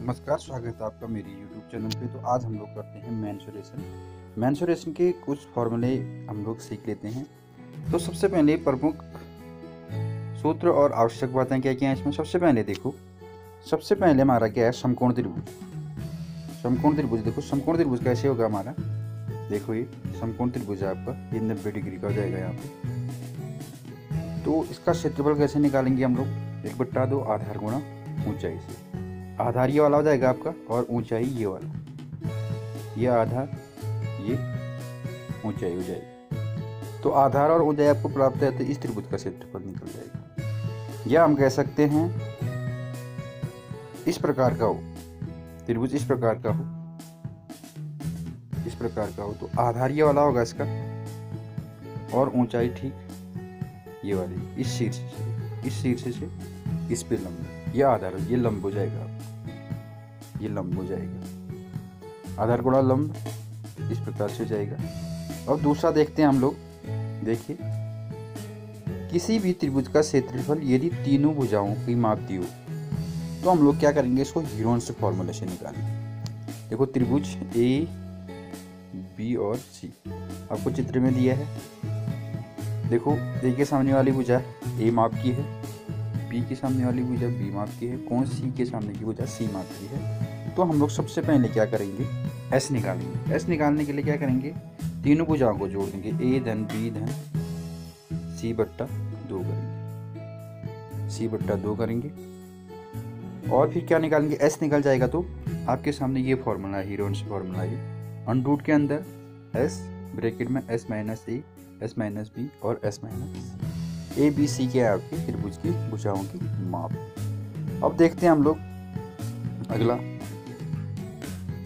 नमस्कार, स्वागत है आपका मेरे YouTube चैनल पे। तो आज हम लोग करते हैं मेंसुरेशन के कुछ फॉर्मूले हम लोग सीख लेते हैं। तो सबसे पहले प्रमुख सूत्र और आवश्यक बातें क्या क्या हैं इसमें। सबसे पहले देखो, सबसे पहले हमारा क्या है, समकोण त्रिभुज। समकोण त्रिभुज देखो, समकोण त्रिभुज कैसे होगा हमारा, देखो ये समकोण त्रिभुज है आपका, ये 90 डिग्री का हो जाएगा यहाँ पे। तो इसका क्षेत्रफल कैसे निकालेंगे हम लोग, 1/2 आधार गुणा ऊंचाई से। आधार ये वाला हो जाएगा आपका और ऊंचाई ये वाला, ये आधार ये ऊंचाई हो जाएगी। तो आधार और ऊंचाई आपको प्राप्त है तो इस त्रिभुज का क्षेत्रफल निकल जाएगा। या हम कह सकते हैं इस प्रकार का हो त्रिभुज, इस प्रकार का हो, इस प्रकार का हो, तो आधार ये वाला होगा इसका और ऊंचाई ठीक ये वाली, इस शीर्ष से इस पे लंब, ये आधार ये लंब हो जाएगा, ये लंब हो जाएगा, आधार गुणा लंब इस प्रकार से हो जाएगा। और दूसरा देखते हैं हम लोग, देखिए किसी भी त्रिभुज का क्षेत्रफल यदि तीनों भुजाओं की माप दी हो तो हम लोग क्या करेंगे, इसको हीरोन्स फॉर्मूले से निकालेंगे। देखो त्रिभुज ए बी और सी आपको चित्र में दिया है। देखो ए के सामने वाली भुजा ए माप की है, बी के सामने वाली भुजा बी माप की है, कोण सी के सामने की भुजा सी माप की है। तो हम लोग सबसे पहले क्या करेंगे, एस निकालेंगे। एस निकालने के लिए क्या करेंगे, तीनों भुजाओं को जोड़ देंगे, ए धन बी धन C/2 करेंगे, C/2 करेंगे। और फिर क्या निकालेंगे, एस निकल जाएगा। तो आपके सामने ये फॉर्मूला है, हीरोन्स फॉर्मूला है, अंडरूट के अंदर एस ब्रैकेट में S minus A, S minus B और S minus A B C के आपके त्रिभुज की भुजाओं की माप। अब देखते हैं हम लोग अगला,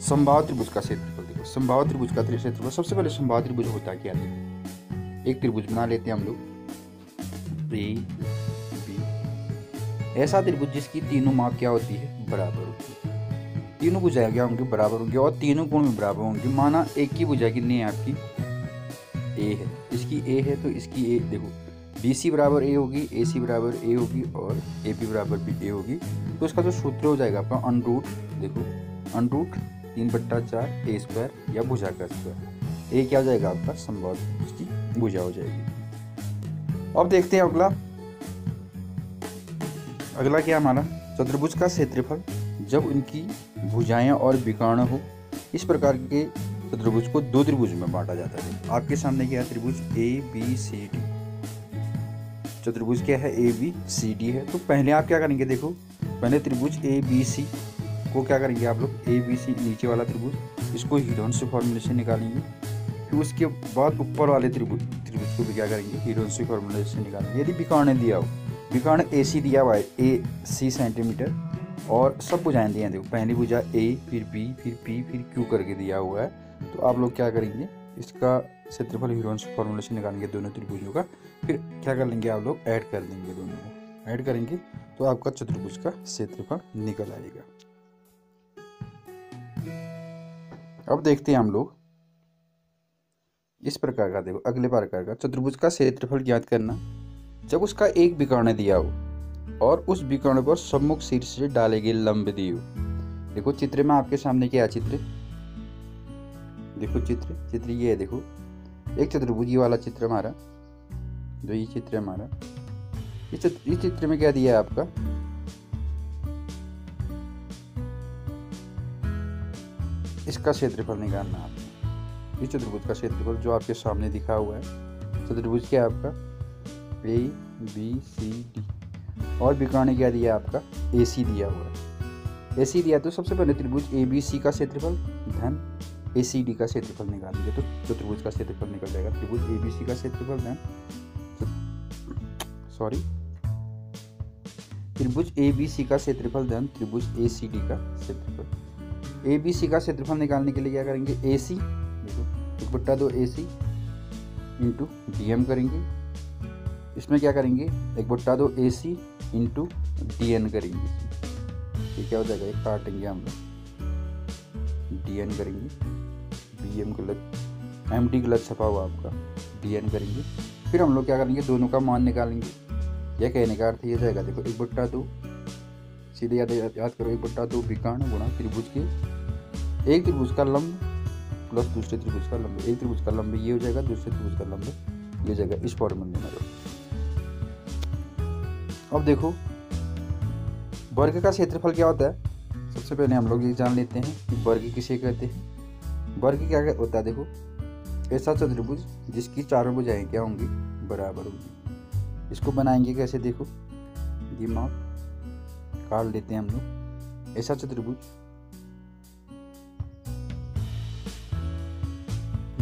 समबाहु त्रिभुज का क्षेत्रफल। देखो समबाहु त्रिभुज का क्षेत्रफल, सबसे पहले समबाहु त्रिभुज होता क्या है, एक त्रिभुज बना लेते हैं हम लोग ए बी, ऐसा त्रिभुज जिसकी तीनों माप क्या होती है, बराबर होती है। तीनों भुजाएं क्या होंगी, बराबर होंगी और तीनों कोण में बराबर होंगी। माना एक की भुजा कितनी है आपकी, ए है, इसकी ए है तो इसकी ए, देखो बी सी बराबर ए होगी, ए सी बराबर ए होगी और ए बी बराबर भी ए होगी। तो इसका जो सूत्र हो जाएगा आपका अंडरूट, देखो अंडरूट 3/4 ए स्क्वायर या भुजा का स्क्वायर। ए क्या हो जाएगा आपका, समबाहु त्रिभुज की भुजा हो जाएगी। अब देखते हैं अगला, अगला क्या हमारा, चतुर्भुज का क्षेत्रफल जब उनकी भुजाएं और विकर्ण हो। इस प्रकार के चतुर्भुज को दो त्रिभुज में बांटा जाता है। आपके सामने क्या है, त्रिभुज ए बी सी डी, चतुर्भुज क्या है, ए बी सी डी है। तो पहले आप क्या करेंगे, देखो पहले त्रिभुज ए बी सी को क्या करेंगे आप लोग, ए बी सी नीचे वाला त्रिभुज, इसको हीरोन्स फॉर्मूले से निकालेंगे। फिर उसके बाद ऊपर वाले त्रिभुज को भी क्या करेंगे, हीरोन्स फॉर्मूले से निकालेंगे। यदि विकर्ण दिया हो, विकर्ण ए सी दिया हुआ है, ए सी सेंटीमीटर और सब भुजाएं दिए हैं, देखो पहली भुजा ए फिर बी फिर पी फिर क्यू करके दिया हुआ है। तो आप लोग क्या करेंगे, इसका क्षेत्रफल हीरोन्स फॉर्मूले से निकालेंगे दोनों त्रिभुजों का। फिर क्या कर लेंगे आप लोग, ऐड कर देंगे, दोनों को ऐड करेंगे तो आपका चतुर्भुज का क्षेत्रफल निकल आएगा। अब देखते हैं हम लोग इस प्रकार का, देखो अगले प्रकार का, चतुर्भुज का क्षेत्रफल ज्ञात करना जब उसका एक विकर्ण दिया हो और उस विकर्ण पर सम्मुख शीर्ष से डाले गए लंब दी हो। देखो चित्र में आपके सामने क्या है, चित्र देखो, चित्र ये है। देखो एक चतुर्भुज ये वाला चित्र हमारा, जो ये चित्र है हमारा, इस चित्र में क्या दिया है आपका, इसका क्षेत्रफल निकालना है आपको। इस चतुर्भुज का क्षेत्रफल जो आपके सामने दिखा हुआ है, चतुर्भुज क्या है आपका, ए बी सी डी और विकर्ण क्या दिया आपका, ए सी दिया हुआ है। ए सी दिया तो सबसे पहले त्रिभुज ए बी सी का क्षेत्रफल धन ए सी डी का क्षेत्रफल निकालेंगे तो चतुर्भुज का क्षेत्रफल निकल जाएगा। त्रिभुज ए बी सी का क्षेत्रफल धन त्रिभुज ए बी सी का क्षेत्रफल धन त्रिभुज ए सी डी का क्षेत्रफल। ए बी सी का क्षेत्रफल निकालने के लिए क्या करेंगे, ए सी देखो 1/2 ए सी इंटू डी एम करेंगे। इसमें क्या करेंगे, 1/2 ए सी इंटू डी एन करेंगे। ये क्या हो जाएगा, एक काटेंगे हम लोग, डी एन करेंगे, बी एम गलत, एम डी गलत छपा हुआ आपका, डी एन करेंगे। फिर हम लोग क्या करेंगे, दोनों का मान निकालेंगे। यह कहने का अर्थ ये जाएगा, देखो 1/2 सीधे याद करो 1/2 विकर्ण गुणा त्रिभुज के एक त्रिभुज का लंब प्लस दूसरे त्रिभुज का लंब। एक त्रिभुज का लंब ये हो जाएगा, दूसरे त्रिभुज का लंब ये हो जाएगा। इस फॉर्मूले में अब देखो वर्ग का क्षेत्रफल क्या होता है। सबसे पहले हम लोग ये जान लेते हैं कि वर्ग किसे कहते हैं। वर्ग क्या होता है, देखो ऐसा चतुर्भुज जिसकी चारों भुजाएं क्या होंगी, बराबर होंगी। इसको बनाएंगे कैसे, देखो दिमाग काट लेते हैं हम लोग। ऐसा चतुर्भुज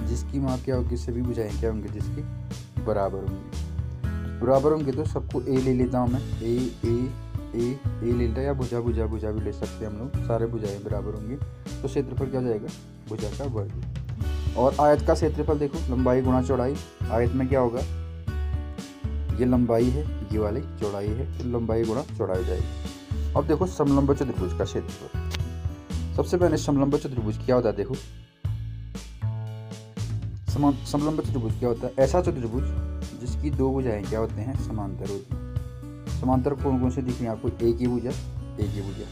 जिसकी मान क्या होगी, सभी भुजाएं क्या होंगी, जिसकी बराबर होंगी। बराबर होंगे तो सबको ए ले लेता हूँ मैं, ए ए ए ए ले लेता, या भुजा भुजा भुजा भी ले सकते हैं हम लोग। सारे भुजाएं बराबर होंगे तो क्षेत्रफल क्या हो जाएगा, भुजा का वर्ग। और आयत का क्षेत्रफल देखो लंबाई गुणा चौड़ाई। आयत में क्या होगा, ये लंबाई है, ये वाली चौड़ाई है, तो लंबाई गुणा चौड़ाई हो जाएगी। अब देखो समलंब चतुर्भुज का क्षेत्रफल। सबसे पहले समलंब चतुर्भुज क्या होता है, देखो समलंब चतुर्भुज क्या होता है, ऐसा चतुर्भुज जिसकी दो भुजाएं क्या होते हैं, समांतर होती हैं। समांतर कौन कौन से दिख रही है आपको, एक ही भुजा, एक ही भुजा।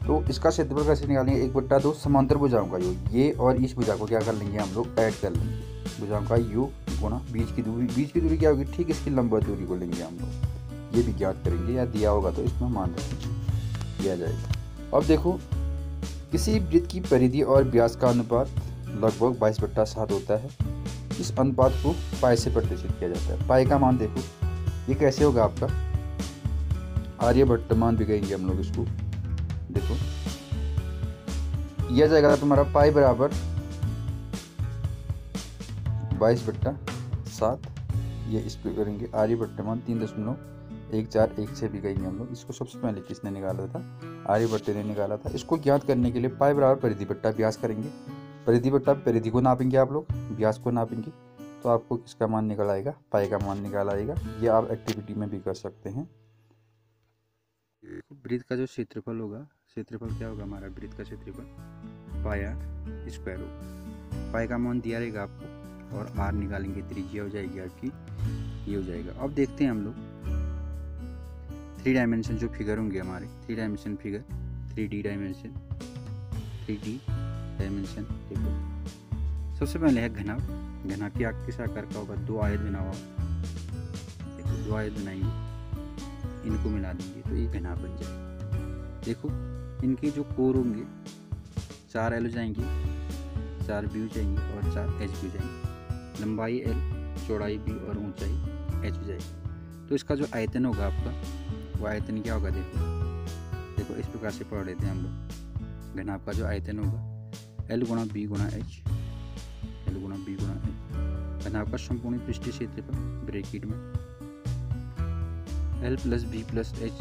तो इसका क्षेत्रफल कैसे निकालेंगे, 1/2 समांतर भुजाओं का योग। ये और इस भुजा को क्या कर लेंगे हम लोग, ऐड कर लेंगे। भुजाओं का योग गुणा बीच की दूरी। बीच की दूरी क्या होगी, ठीक इसकी लंबवत दूरी को लेंगे हम लोग। ये भी ज्ञात करेंगे, या दिया होगा तो इसमें मान दिया जाएगा। अब देखो किसी वृत्त की परिधि और व्यास का अनुपात लगभग 22/7 होता है। इस अनुपात को पाई से प्रदर्शित किया जाता है। पाई का मान देखो ये कैसे होगा आपका, आर्यभट्ट मान भी कहेंगे हम लोग इसको। देखो यह जाएगा तुम्हारा पाई बराबर 22/7। ये इस पे करेंगे आर्यभट्ट मान 3.1416 भी कहेंगे हम लोग। इसको सबसे पहले किसने निकाला था, आर्यभट्ट ने निकाला था। इसको ज्ञात करने के लिए पाई बराबर परिधि बट्टा व्यास करेंगे। परिधि बट्टा परिधि को नापेंगे आप लोग, व्यास को नापेंगे, तो आपको किसका मान निकल आएगा, पाई का मान निकाल आएगा। ये आप एक्टिविटी में भी कर सकते हैं। वृत्त का जो क्षेत्रफल होगा, क्षेत्रफल क्या होगा हमारा, वृत्त का क्षेत्रफल पाई आर स्क्वायर होगा। पाई का मान दिया रहेगा आपको, और आर निकालेंगे, त्रिज्या हो जाएगी आपकी, ये हो जाएगा। अब देखते हैं हम लोग 3 डायमेंशन जो फिगर होंगे हमारे, 3 dimension figure, 3D dimension, 3D dimension. देखो सबसे पहले है घनाभ। घनाभ की किस आकार का होगा, 2 आयत बना हुआ। देखो 2 आयत बनाएंगे, इनको मिला देंगे तो ये घनाभ बन जाएगा। देखो इनके जो कोर होंगे 4 L हो जाएंगे, 4 B हो जाएंगे और 4 H भी हो जाएंगे। लंबाई L, चौड़ाई B और ऊंचाई H हो जाएगी। तो इसका जो आयतन होगा आपका, वो आयतन क्या होगा, देखो इस प्रकार से पढ़ लेते हैं हम लोग। घनाभ का जो आयतन होगा L गुणा B गुणा H, L गुणा B गुणा H। घनाभ का संपूर्ण पृष्ठीय क्षेत्रफल ब्रैकेट में L plus B plus H।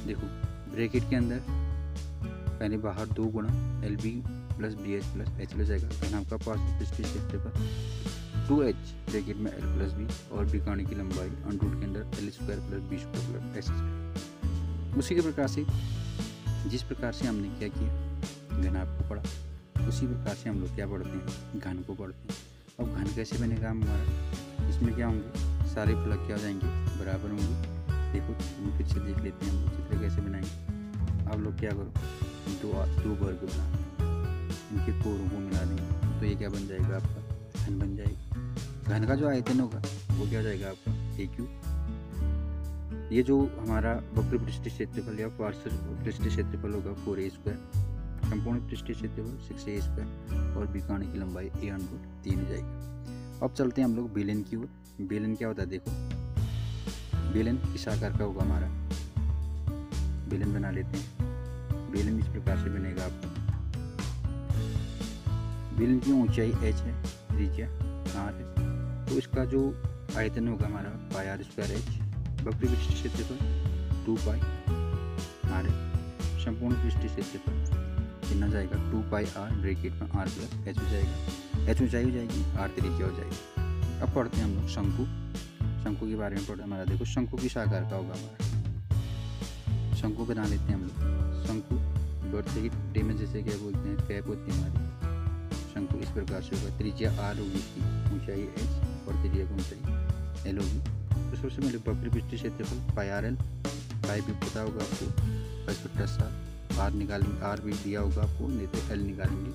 देखो ब्रैकेट के अंदर पहले बाहर 2 गुणा LB plus BH plus H हो जाएगा। घनाभ का पार्श्व पृष्ठीय क्षेत्रफल 2H ब्रैकेट में L प्लस B और बिकाने की लंबाई अंडरूट के अंदर L square plus B square plus H। उसी के प्रकार से जिस प्रकार से हमने क्या किया, घनाभ को पढ़ा, उसी प्रकार से हम लोग क्या पढ़ते हैं, घन को पढ़ते हैं। अब घन कैसे बनेगा हमारा, इसमें क्या होंगे, सारे फलक क्या हो जाएंगे, बराबर होंगे। देखो फिर से देख लेते हैं हम लोग चित्र कैसे बनाएंगे। आप लोग क्या करो, दो वर्ग बना, इनके कोरों को मिला देंगे तो ये क्या बन जाएगा आपका, घन बन जाएगा। घन का जो आयतन होगा वो क्या हो जाएगा आपका, AQ। ये जो हमारा वक्र पृष्ठीय क्षेत्रफल या पार्श्व पृष्ठीय क्षेत्रफल होगा 4A स्क्वायर, संपूर्ण पृष्ठीय क्षेत्रफल 6A स्क्वायर और बिकाने की लंबाई A अंडरूट 3 हो जाएगी। अब चलते हैं हम लोग बेलन की ओर। बेलन क्या होता है, देखो बेलन किस आकार का होगा हमारा, बेलन बना लेते हैं। बेलन इस प्रकार से बनेगा आपका। बेलन की ऊंचाई H है, त्रिज्या R है, तो इसका जो आयतन होगा हमारा पाई आर स्क्वायर H। वक्र पृष्ठीय क्षेत्रफल 2 पाई R है। संपूर्ण पृष्ठीय क्षेत्रफल कितना जाएगा, 2 पाई R ब्रैकेट में R प्लस H हो जाएगा। H ऊंचाई हो जाएगी, R त्रिज्या हो जाएगी। अब पढ़ते हैं हम लोग शंकु। शंकु के बारे में पढ़ा हमारा। देखो शंकु किस आकार का होगा हमारा, शंकु बना लेते हैं हम लोग। शंकु बर्थ की में जैसे क्या बोलते हैं, कैप होती है हमारी। शंकु इस प्रकार से होगा, त्रिज्या R होगी, इसकी ऊंचाई H और त्रिज्या की ऊंचाई L होगी। तो सबसे पहले वक्र पृष्ठीय क्षेत्रफल पाई आर चौड़ाई भी पता होगा आपको 5/7। आर निकालेंगे, आर भी दिया होगा आपको, नहीं तो एल निकालेंगे।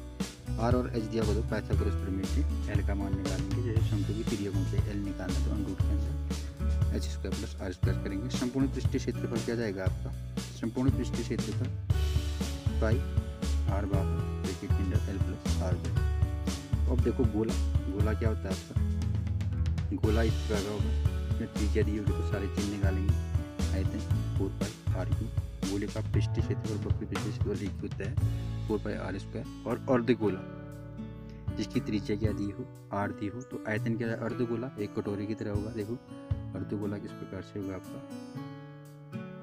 आर और एच दिया होगा तो पाइथागोरस प्रमेय से एल का मान निकालेंगे। जैसे शंकु की त्रिज्या से एल निकालना तो अंडर रूट के अंदर H square plus R square करेंगे। संपूर्ण पृष्ठीय क्षेत्रफल क्या जाएगा आपका, संपूर्ण पृष्ठीय क्षेत्रफल पाई आर बार ब्रैकेट के अंदर एल प्लस आर बार। अब देखो गोला, गोला क्या होता है आपका, गोला इस प्रकार का होगा, इसमें त्रिज्या दी होगी तो सारे चिन्ह निकालेंगे। आयतन 4 पाई आर क्यूब, गोले का पृष्ठीय क्षेत्रफल वक्र पृष्ठीय क्षेत्रफल एक होता है 4 पाई आर स्क्वायर। और अर्धगोला जिसकी त्रिज्या क्या दी हो, आर दी हो, तो आयतन क्या है, अर्धगोला एक कटोरे की तरह होगा। देखो अर्धगोला किस प्रकार से होगा आपका,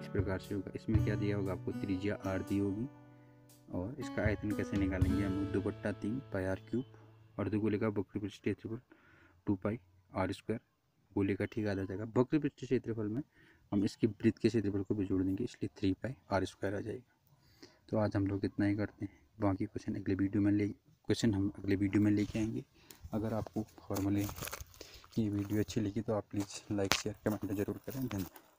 इस प्रकार से होगा। इसमें क्या दिया होगा आपको, त्रिज्या आर दी होगी और इसका आयतन कैसे निकालेंगे हम, 2/3 पाई आर क्यूब। अर्धगोले का वक्र पृष्ठीय क्षेत्रफल 2 पाई आर स्क्वायर, गोले का ठीक आधा जाएगा। वक्र पृष्ठीय क्षेत्रफल में हम इसकी वृत्त के क्षेत्रफल को भी जोड़ देंगे, इसलिए 3 पाई आर स्क्वायर आ जाएगा। तो आज हम लोग इतना ही करते हैं, बाकी क्वेश्चन हम अगले वीडियो में लेके आएंगे। अगर आपको फॉर्मूले की वीडियो अच्छी लगी तो आप प्लीज़ लाइक शेयर कमेंट जरूर करें। धन्यवाद।